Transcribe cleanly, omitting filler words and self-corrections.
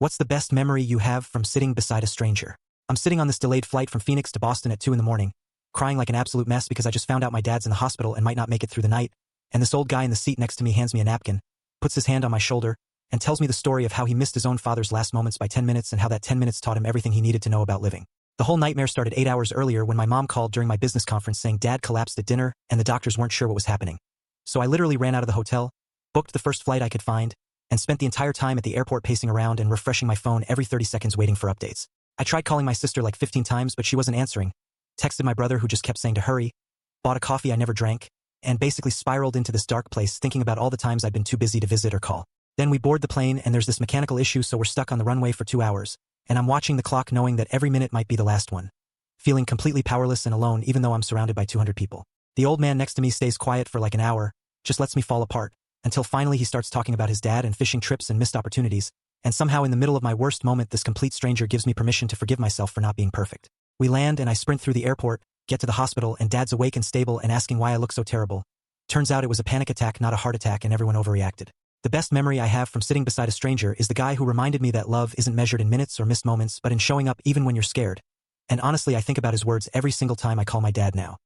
What's the best memory you have from sitting beside a stranger? I'm sitting on this delayed flight from Phoenix to Boston at 2 in the morning, crying like an absolute mess because I just found out my dad's in the hospital and might not make it through the night, and this old guy in the seat next to me hands me a napkin, puts his hand on my shoulder, and tells me the story of how he missed his own father's last moments by 10 minutes and how that 10 minutes taught him everything he needed to know about living. The whole nightmare started 8 hours earlier when my mom called during my business conference saying Dad collapsed at dinner and the doctors weren't sure what was happening. So I literally ran out of the hotel, booked the first flight I could find, and spent the entire time at the airport pacing around and refreshing my phone every 30 seconds waiting for updates. I tried calling my sister like 15 times, but she wasn't answering. Texted my brother who just kept saying to hurry, bought a coffee I never drank, and basically spiraled into this dark place thinking about all the times I'd been too busy to visit or call. Then we board the plane and there's this mechanical issue, so we're stuck on the runway for 2 hours, and I'm watching the clock knowing that every minute might be the last one. Feeling completely powerless and alone even though I'm surrounded by 200 people. The old man next to me stays quiet for like an hour, just lets me fall apart, until finally he starts talking about his dad and fishing trips and missed opportunities, and somehow in the middle of my worst moment this complete stranger gives me permission to forgive myself for not being perfect. We land and I sprint through the airport, get to the hospital, and Dad's awake and stable and asking why I look so terrible. Turns out it was a panic attack, not a heart attack, and everyone overreacted. The best memory I have from sitting beside a stranger is the guy who reminded me that love isn't measured in minutes or missed moments but in showing up even when you're scared. And honestly, I think about his words every single time I call my dad now.